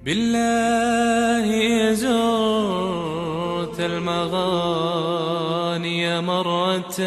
بالله زرت المغاني مرة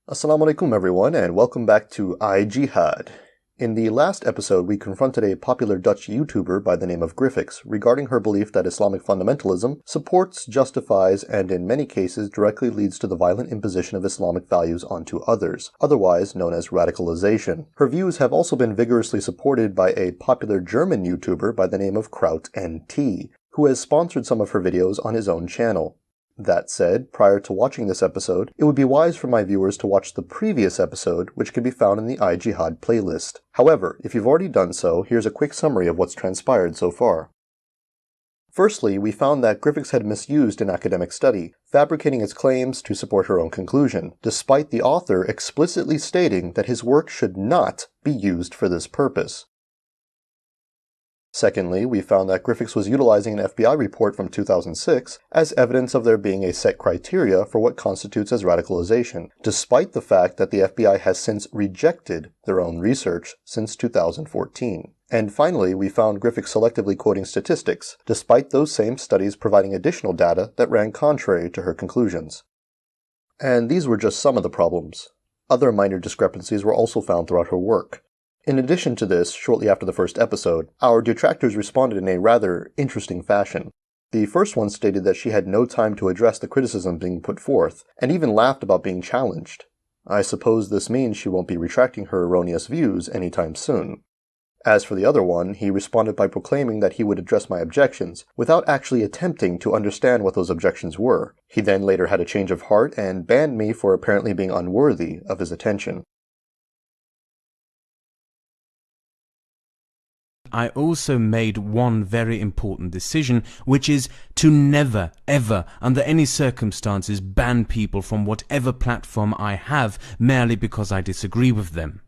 Assalamu alaikum everyone, and welcome back to iJihad. In the last episode, we confronted a popular Dutch YouTuber by the name of Gryffix regarding her belief that Islamic fundamentalism supports, justifies, and in many cases directly leads to the violent imposition of Islamic values onto others, otherwise known as radicalization. Her views have also been vigorously supported by a popular German YouTuber by the name of Kraut and Tea, who has sponsored some of her videos on his own channel. That said, prior to watching this episode, it would be wise for my viewers to watch the previous episode, which can be found in the iJihad playlist. However, if you've already done so, here's a quick summary of what's transpired so far. Firstly, we found that Gryffix had misused an academic study, fabricating its claims to support her own conclusion, despite the author explicitly stating that his work should not be used for this purpose. Secondly, we found that Gryffix was utilizing an FBI report from 2006 as evidence of there being a set criteria for what constitutes as radicalization, despite the fact that the FBI has since rejected their own research since 2014. And finally, we found Gryffix selectively quoting statistics, despite those same studies providing additional data that ran contrary to her conclusions. And these were just some of the problems. Other minor discrepancies were also found throughout her work. In addition to this, shortly after the first episode, our detractors responded in a rather interesting fashion. The first one stated that she had no time to address the criticism being put forth, and even laughed about being challenged. I suppose this means she won't be retracting her erroneous views anytime soon. As for the other one, he responded by proclaiming that he would address my objections, without actually attempting to understand what those objections were. He then later had a change of heart and banned me for apparently being unworthy of his attention. I also made one very important decision, which is to never, ever, under any circumstances, ban people from whatever platform I have merely because I disagree with them.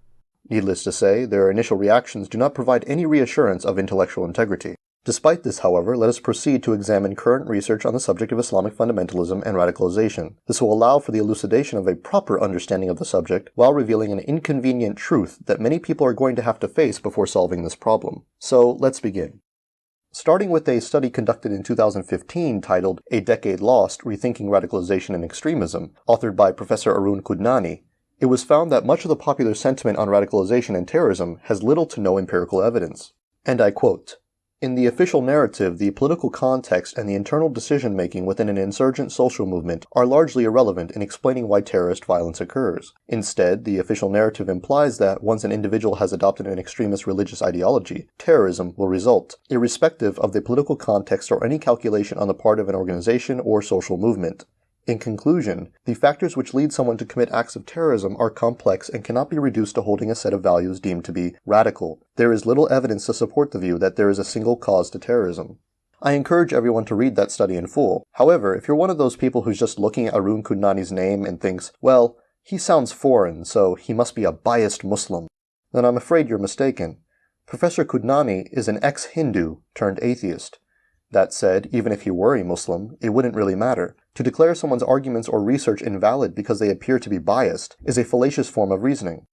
Needless to say, their initial reactions do not provide any reassurance of intellectual integrity. Despite this, however, let us proceed to examine current research on the subject of Islamic fundamentalism and radicalization. This will allow for the elucidation of a proper understanding of the subject, while revealing an inconvenient truth that many people are going to have to face before solving this problem. So, let's begin. Starting with a study conducted in 2015 titled A Decade Lost, Rethinking Radicalization and Extremism, authored by Professor Arun Kudnani, it was found that much of the popular sentiment on radicalization and terrorism has little to no empirical evidence. And I quote, "In the official narrative, the political context and the internal decision-making within an insurgent social movement are largely irrelevant in explaining why terrorist violence occurs. Instead, the official narrative implies that once an individual has adopted an extremist religious ideology, terrorism will result, irrespective of the political context or any calculation on the part of an organization or social movement. In conclusion, the factors which lead someone to commit acts of terrorism are complex and cannot be reduced to holding a set of values deemed to be radical. There is little evidence to support the view that there is a single cause to terrorism." I encourage everyone to read that study in full. However, if you're one of those people who's just looking at Arun Kudnani's name and thinks, well, he sounds foreign, so he must be a biased Muslim, then I'm afraid you're mistaken. Professor Kudnani is an ex-Hindu turned atheist. That said, even if he were a Muslim, it wouldn't really matter. To declare someone's arguments or research invalid because they appear to be biased is a fallacious form of reasoning.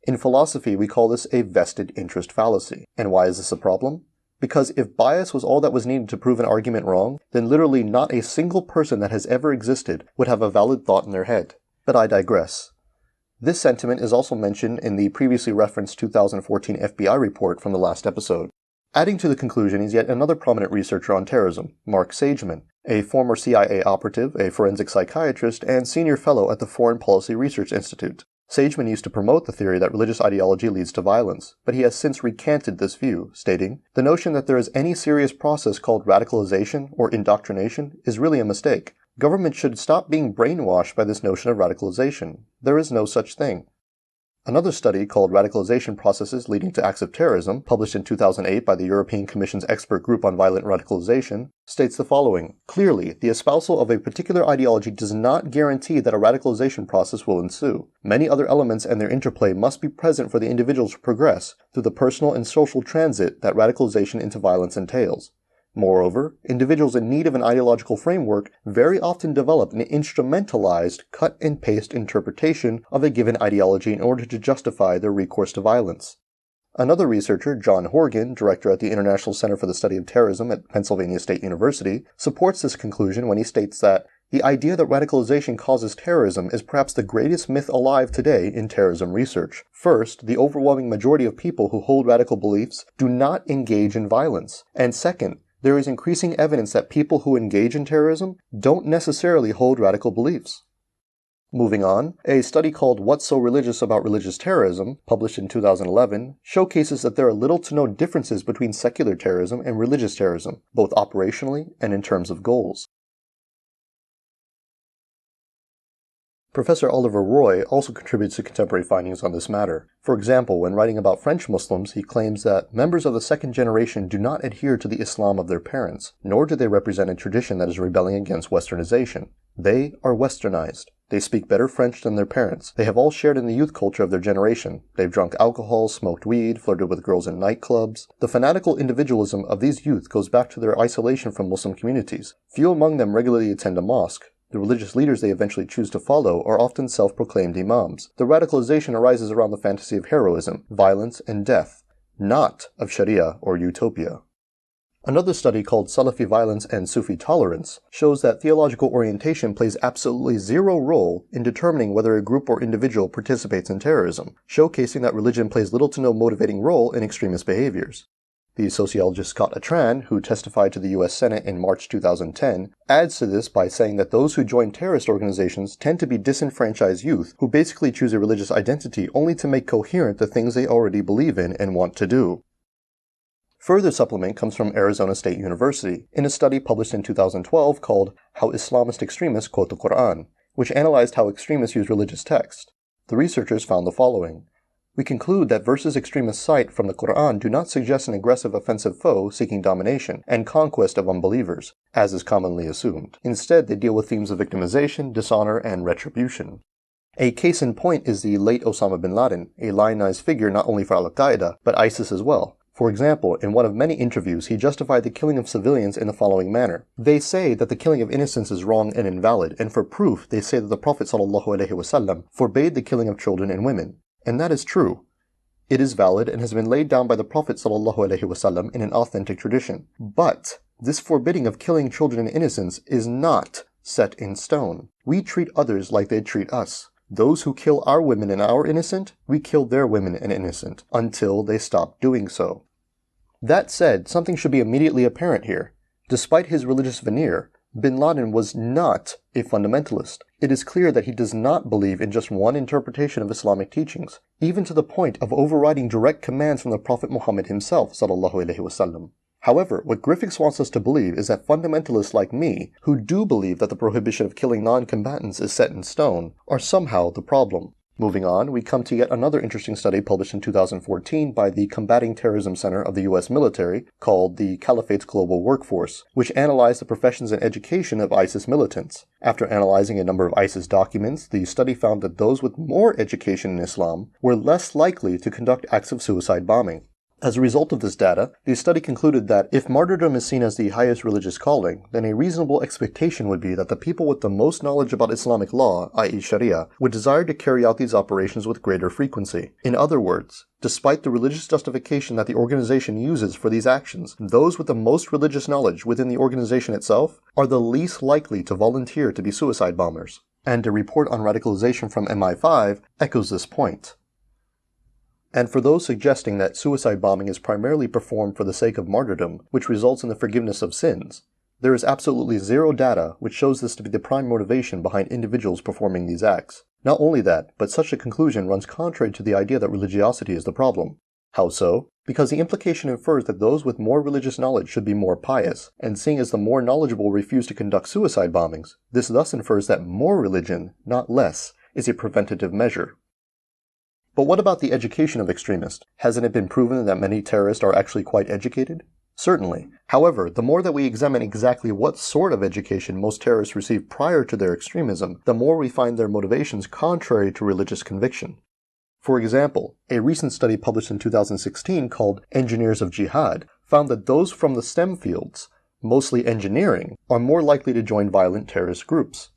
In philosophy, we call this a vested interest fallacy. And why is this a problem? Because if bias was all that was needed to prove an argument wrong, then literally not a single person that has ever existed would have a valid thought in their head. But I digress. This sentiment is also mentioned in the previously referenced 2014 FBI report from the last episode. Adding to the conclusion is yet another prominent researcher on terrorism, Mark Sageman, a former CIA operative, a forensic psychiatrist, and senior fellow at the Foreign Policy Research Institute. Sageman used to promote the theory that religious ideology leads to violence, but he has since recanted this view, stating, "The notion that there is any serious process called radicalization or indoctrination is really a mistake. Government should stop being brainwashed by this notion of radicalization. There is no such thing." Another study called Radicalization Processes Leading to Acts of Terrorism, published in 2008 by the European Commission's Expert Group on Violent Radicalization, states the following. Clearly, the espousal of a particular ideology does not guarantee that a radicalization process will ensue. Many other elements and their interplay must be present for the individual to progress through the personal and social transit that radicalization into violence entails. Moreover, individuals in need of an ideological framework very often develop an instrumentalized, cut-and-paste interpretation of a given ideology in order to justify their recourse to violence. Another researcher, John Horgan, director at the International Center for the Study of Terrorism at Pennsylvania State University, supports this conclusion when he states that the idea that radicalization causes terrorism is perhaps the greatest myth alive today in terrorism research. First, the overwhelming majority of people who hold radical beliefs do not engage in violence. And second, there is increasing evidence that people who engage in terrorism don't necessarily hold radical beliefs. Moving on, a study called What's So Religious About Religious Terrorism, published in 2011, showcases that there are little to no differences between secular terrorism and religious terrorism, both operationally and in terms of goals. Professor Oliver Roy also contributes to contemporary findings on this matter. For example, when writing about French Muslims, he claims that members of the second generation do not adhere to the Islam of their parents, nor do they represent a tradition that is rebelling against Westernization. They are Westernized. They speak better French than their parents. They have all shared in the youth culture of their generation. They've drunk alcohol, smoked weed, flirted with girls in nightclubs. The fanatical individualism of these youth goes back to their isolation from Muslim communities. Few among them regularly attend a mosque. The religious leaders they eventually choose to follow are often self-proclaimed imams. The radicalization arises around the fantasy of heroism, violence, and death, not of Sharia or utopia. Another study called Salafi Violence and Sufi Tolerance shows that theological orientation plays absolutely zero role in determining whether a group or individual participates in terrorism, showcasing that religion plays little to no motivating role in extremist behaviors. The sociologist Scott Atran, who testified to the U.S. Senate in March 2010, adds to this by saying that those who join terrorist organizations tend to be disenfranchised youth who basically choose a religious identity only to make coherent the things they already believe in and want to do. Further supplement comes from Arizona State University, in a study published in 2012 called How Islamist Extremists Quote the Qur'an, which analyzed how extremists use religious text. The researchers found the following. We conclude that verses extremists cite from the Qur'an do not suggest an aggressive offensive foe seeking domination and conquest of unbelievers, as is commonly assumed. Instead, they deal with themes of victimization, dishonor, and retribution. A case in point is the late Osama bin Laden, a lionized figure not only for Al-Qaeda, but ISIS as well. For example, in one of many interviews, he justified the killing of civilians in the following manner. They say that the killing of innocents is wrong and invalid, and for proof, they say that the Prophet ﷺ forbade the killing of children and women. And that is true. It is valid and has been laid down by the Prophet ﷺ in an authentic tradition. But this forbidding of killing children and innocents is not set in stone. We treat others like they treat us. Those who kill our women and our innocent, we kill their women and innocent, until they stop doing so. That said, something should be immediately apparent here. Despite his religious veneer, bin Laden was not a fundamentalist. It is clear that he does not believe in just one interpretation of Islamic teachings, even to the point of overriding direct commands from the Prophet Muhammad himself, ﷺ. However, what Gryffix wants us to believe is that fundamentalists like me, who do believe that the prohibition of killing non-combatants is set in stone, are somehow the problem. Moving on, we come to yet another interesting study published in 2014 by the Combating Terrorism Center of the U.S. military, called the Caliphate's Global Workforce, which analyzed the professions and education of ISIS militants. After analyzing a number of ISIS documents, the study found that those with more education in Islam were less likely to conduct acts of suicide bombing. As a result of this data, the study concluded that if martyrdom is seen as the highest religious calling, then a reasonable expectation would be that the people with the most knowledge about Islamic law, i.e. Sharia, would desire to carry out these operations with greater frequency. In other words, despite the religious justification that the organization uses for these actions, those with the most religious knowledge within the organization itself are the least likely to volunteer to be suicide bombers. And a report on radicalization from MI5 echoes this point. And for those suggesting that suicide bombing is primarily performed for the sake of martyrdom, which results in the forgiveness of sins, there is absolutely zero data which shows this to be the prime motivation behind individuals performing these acts. Not only that, but such a conclusion runs contrary to the idea that religiosity is the problem. How so? Because the implication infers that those with more religious knowledge should be more pious, and seeing as the more knowledgeable refuse to conduct suicide bombings, this thus infers that more religion, not less, is a preventative measure. But what about the education of extremists? Hasn't it been proven that many terrorists are actually quite educated? Certainly. However, the more that we examine exactly what sort of education most terrorists receive prior to their extremism, the more we find their motivations contrary to religious conviction. For example, a recent study published in 2016 called Engineers of Jihad found that those from the STEM fields mostly engineering, are more likely to join violent terrorist groups.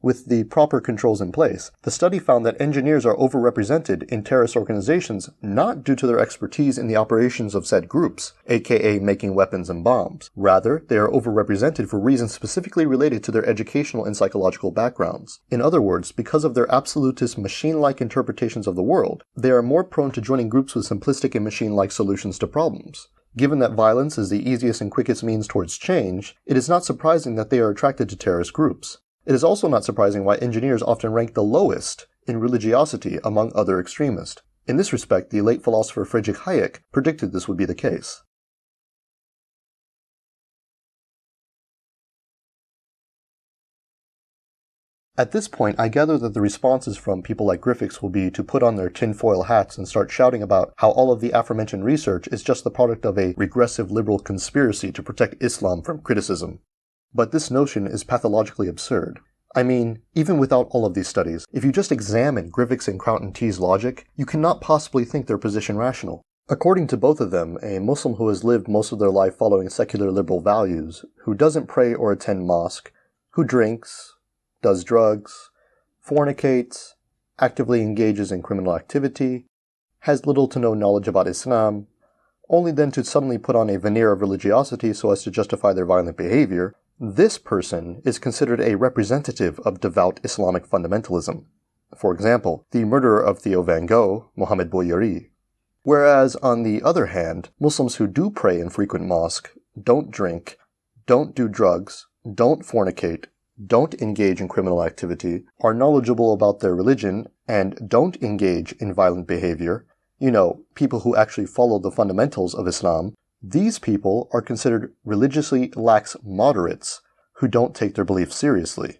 With the proper controls in place, the study found that engineers are overrepresented in terrorist organizations not due to their expertise in the operations of said groups, aka making weapons and bombs. Rather, they are overrepresented for reasons specifically related to their educational and psychological backgrounds. In other words, because of their absolutist machine-like interpretations of the world, they are more prone to joining groups with simplistic and machine-like solutions to problems. Given that violence is the easiest and quickest means towards change, it is not surprising that they are attracted to terrorist groups. It is also not surprising why engineers often rank the lowest in religiosity among other extremists. In this respect, the late philosopher Friedrich Hayek predicted this would be the case. At this point, I gather that the responses from people like Gryffix will be to put on their tinfoil hats and start shouting about how all of the aforementioned research is just the product of a regressive liberal conspiracy to protect Islam from criticism. But this notion is pathologically absurd. I mean, even without all of these studies, if you just examine Gryffix and Kraut and Tea's logic, you cannot possibly think their position rational. According to both of them, a Muslim who has lived most of their life following secular liberal values, who doesn't pray or attend mosque, who drinks, does drugs, fornicates, actively engages in criminal activity, has little to no knowledge about Islam, only then to suddenly put on a veneer of religiosity so as to justify their violent behavior, this person is considered a representative of devout Islamic fundamentalism. For example, the murderer of Theo van Gogh, Mohammed Bouyeri. Whereas, on the other hand, Muslims who do pray and frequent mosque, don't drink, don't do drugs, don't fornicate, don't engage in criminal activity, are knowledgeable about their religion, and don't engage in violent behavior, people who actually follow the fundamentals of Islam, these people are considered religiously lax moderates who don't take their beliefs seriously.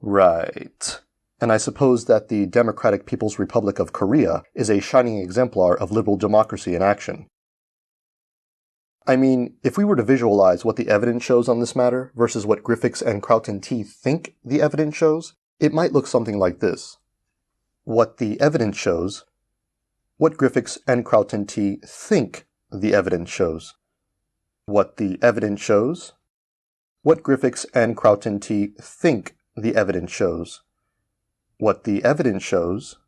Right. And I suppose that the Democratic People's Republic of Korea is a shining exemplar of liberal democracy in action. I mean, if we were to visualize what the evidence shows on this matter versus what Gryffix and Kraut and Tea think the evidence shows, it might look something like this. What the evidence shows, what Gryffix and Kraut and Tea think the evidence shows. What the evidence shows, what Gryffix and Kraut and Tea think the evidence shows. What the evidence shows,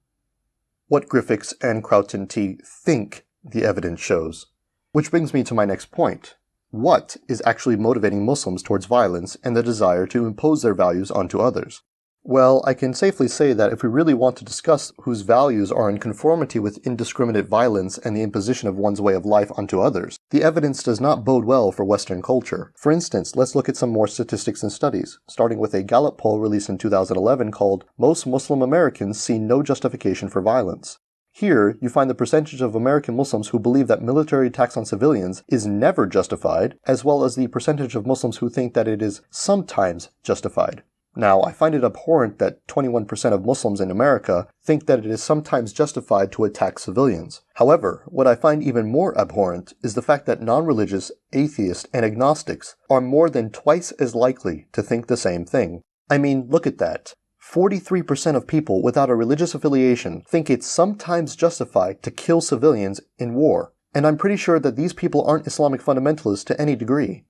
what Gryffix and Kraut and Tea think the evidence shows. Which brings me to my next point. What is actually motivating Muslims towards violence and the desire to impose their values onto others? Well, I can safely say that if we really want to discuss whose values are in conformity with indiscriminate violence and the imposition of one's way of life onto others, the evidence does not bode well for Western culture. For instance, let's look at some more statistics and studies, starting with a Gallup poll released in 2011 called "Most Muslim Americans See No Justification for Violence." Here, you find the percentage of American Muslims who believe that military attacks on civilians is never justified, as well as the percentage of Muslims who think that it is sometimes justified. Now, I find it abhorrent that 21% of Muslims in America think that it is sometimes justified to attack civilians. However, what I find even more abhorrent is the fact that non-religious, atheists, and agnostics are more than twice as likely to think the same thing. I mean, look at that. 43% of people without a religious affiliation think it's sometimes justified to kill civilians in war. And I'm pretty sure that these people aren't Islamic fundamentalists to any degree.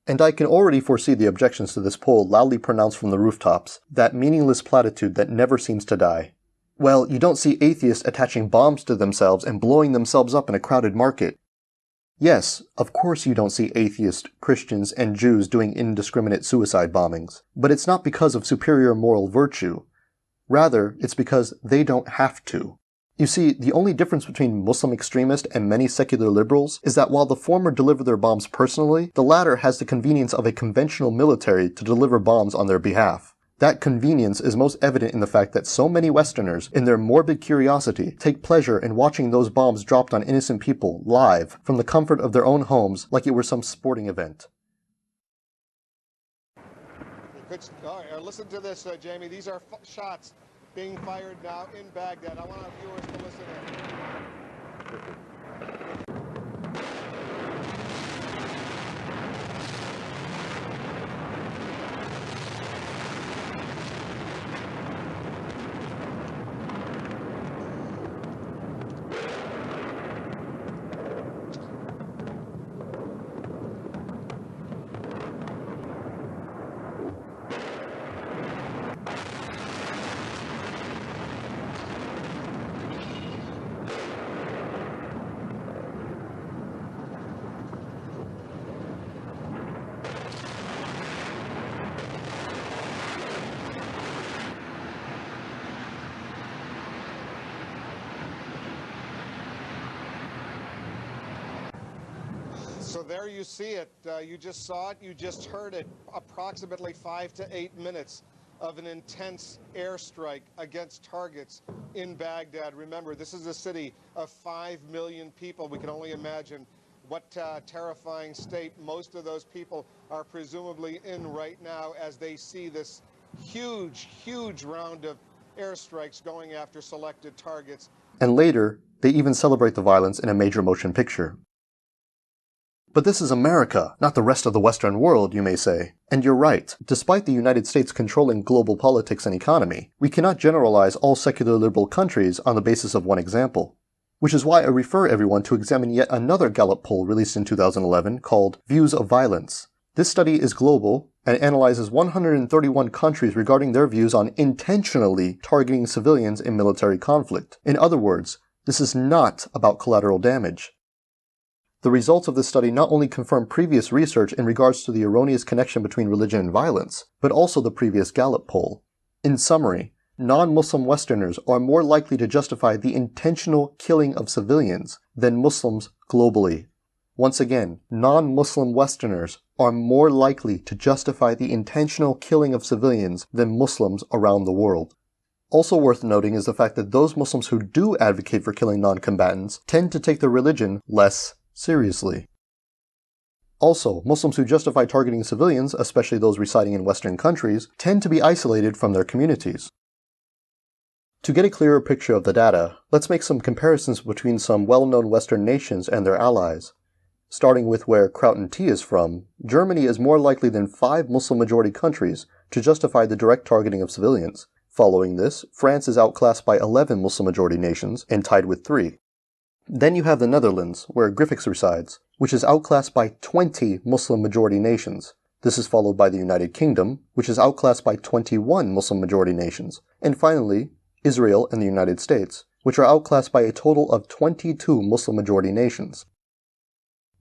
And I can already foresee the objections to this poll loudly pronounced from the rooftops, that meaningless platitude that never seems to die. Well, you don't see atheists attaching bombs to themselves and blowing themselves up in a crowded market. Yes, of course you don't see atheists, Christians, and Jews doing indiscriminate suicide bombings, but it's not because of superior moral virtue. Rather, it's because they don't have to. You see, the only difference between Muslim extremists and many secular liberals is that while the former deliver their bombs personally, the latter has the convenience of a conventional military to deliver bombs on their behalf. That convenience is most evident in the fact that so many Westerners, in their morbid curiosity, take pleasure in watching those bombs dropped on innocent people live from the comfort of their own homes like it were some sporting event. Listen to this, Jamie. These are shots being fired now in Baghdad. I want our viewers to listen in. So there you see it. You just saw it. You just heard it. Approximately 5 to 8 minutes of an intense airstrike against targets in Baghdad. Remember, this is a city of 5 million people. We can only imagine what terrifying state most of those people are presumably in right now as they see this huge, huge round of airstrikes going after selected targets. And later, they even celebrate the violence in a major motion picture. But this is America, not the rest of the Western world, you may say. And you're right. Despite the United States controlling global politics and economy, we cannot generalize all secular liberal countries on the basis of one example. Which is why I refer everyone to examine yet another Gallup poll released in 2011 called Views of Violence. This study is global and analyzes 131 countries regarding their views on intentionally targeting civilians in military conflict. In other words, this is not about collateral damage. The results of this study not only confirm previous research in regards to the erroneous connection between religion and violence, but also the previous Gallup poll. In summary, non-Muslim Westerners are more likely to justify the intentional killing of civilians than Muslims globally. Once again, non-Muslim Westerners are more likely to justify the intentional killing of civilians than Muslims around the world. Also worth noting is the fact that those Muslims who do advocate for killing non-combatants tend to take their religion less seriously. Also, Muslims who justify targeting civilians, especially those residing in Western countries, tend to be isolated from their communities. To get a clearer picture of the data, let's make some comparisons between some well-known Western nations and their allies. Starting with where Kraut and Tea is from, Germany is more likely than 5 Muslim-majority countries to justify the direct targeting of civilians. Following this, France is outclassed by 11 Muslim-majority nations and tied with 3. Then you have the Netherlands, where Gryffix resides, which is outclassed by 20 Muslim-majority nations. This is followed by the United Kingdom, which is outclassed by 21 Muslim-majority nations. And finally, Israel and the United States, which are outclassed by a total of 22 Muslim-majority nations.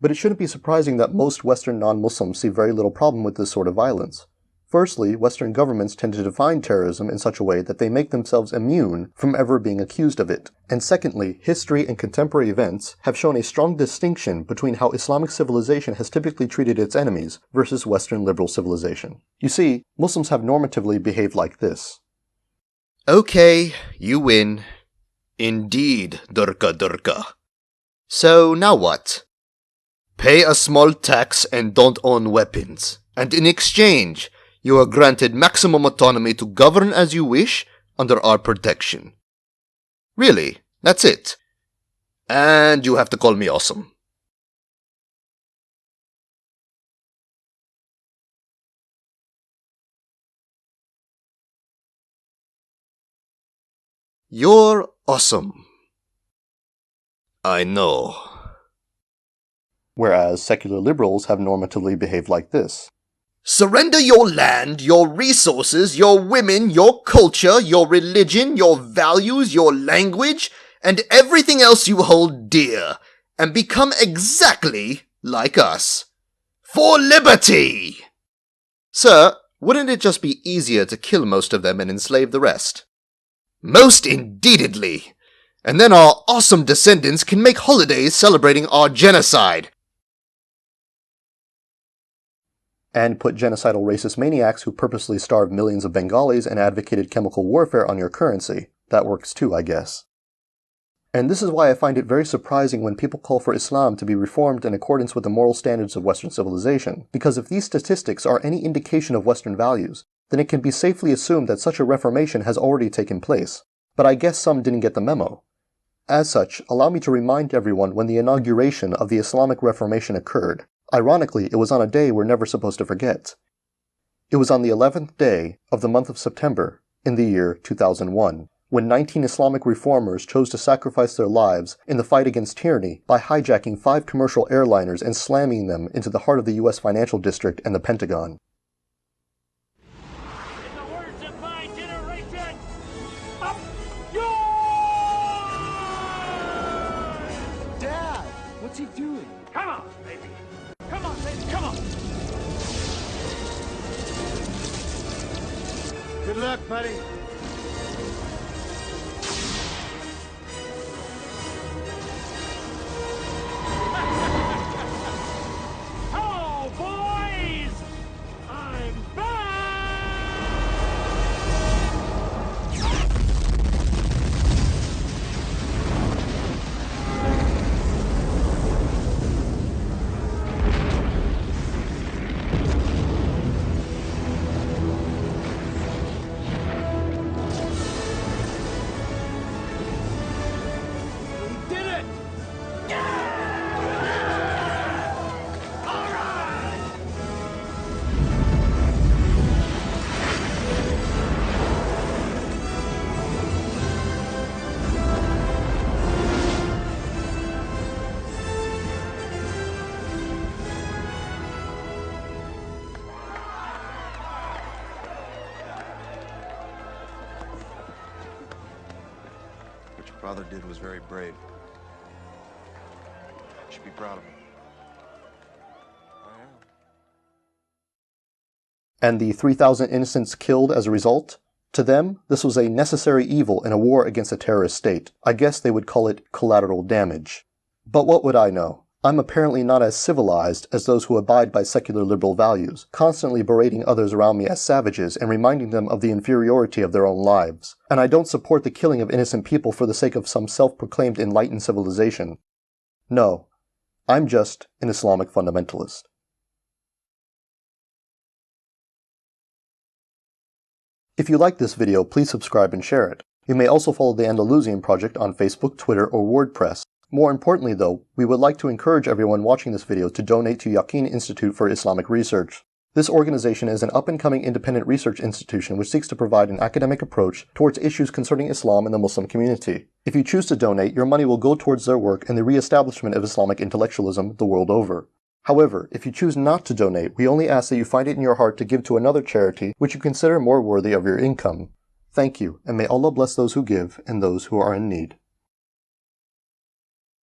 But it shouldn't be surprising that most Western non-Muslims see very little problem with this sort of violence. Firstly, Western governments tend to define terrorism in such a way that they make themselves immune from ever being accused of it. And secondly, history and contemporary events have shown a strong distinction between how Islamic civilization has typically treated its enemies versus Western liberal civilization. You see, Muslims have normatively behaved like this. Okay, you win. Indeed, Durga Durga. So now what? Pay a small tax and don't own weapons. And in exchange, you are granted maximum autonomy to govern as you wish under our protection. Really, that's it. And you have to call me awesome. You're awesome. I know. Whereas secular liberals have normatively behaved like this. Surrender your land, your resources, your women, your culture, your religion, your values, your language, and everything else you hold dear, and become exactly like us. For liberty! Sir, wouldn't it just be easier to kill most of them and enslave the rest? Most indeededly! And then our awesome descendants can make holidays celebrating our genocide. And put genocidal racist maniacs who purposely starved millions of Bengalis and advocated chemical warfare on your currency. That works too, I guess. And this is why I find it very surprising when people call for Islam to be reformed in accordance with the moral standards of Western civilization, because if these statistics are any indication of Western values, then it can be safely assumed that such a reformation has already taken place. But I guess some didn't get the memo. As such, allow me to remind everyone when the inauguration of the Islamic Reformation occurred. Ironically, it was on a day we're never supposed to forget. It was on the 11th day of the month of September in the year 2001, when 19 Islamic reformers chose to sacrifice their lives in the fight against tyranny by hijacking 5 commercial airliners and slamming them into the heart of the U.S. financial district and the Pentagon. In the words of my generation, up yours! Dad, what's he doing? Come on, baby. Come on, baby, come on. Good luck, buddy. Father did was very brave. You should be proud of him. I am. And the 3,000 innocents killed as a result? To them, this was a necessary evil in a war against a terrorist state. I guess they would call it collateral damage. But what would I know? I'm apparently not as civilized as those who abide by secular liberal values, constantly berating others around me as savages and reminding them of the inferiority of their own lives. And I don't support the killing of innocent people for the sake of some self-proclaimed enlightened civilization. No, I'm just an Islamic fundamentalist. If you like this video, please subscribe and share it. You may also follow the Andalusian Project on Facebook, Twitter, or WordPress. More importantly though, we would like to encourage everyone watching this video to donate to Yaqeen Institute for Islamic Research. This organization is an up-and-coming independent research institution which seeks to provide an academic approach towards issues concerning Islam and the Muslim community. If you choose to donate, your money will go towards their work in the re-establishment of Islamic intellectualism the world over. However, if you choose not to donate, we only ask that you find it in your heart to give to another charity which you consider more worthy of your income. Thank you, and may Allah bless those who give and those who are in need.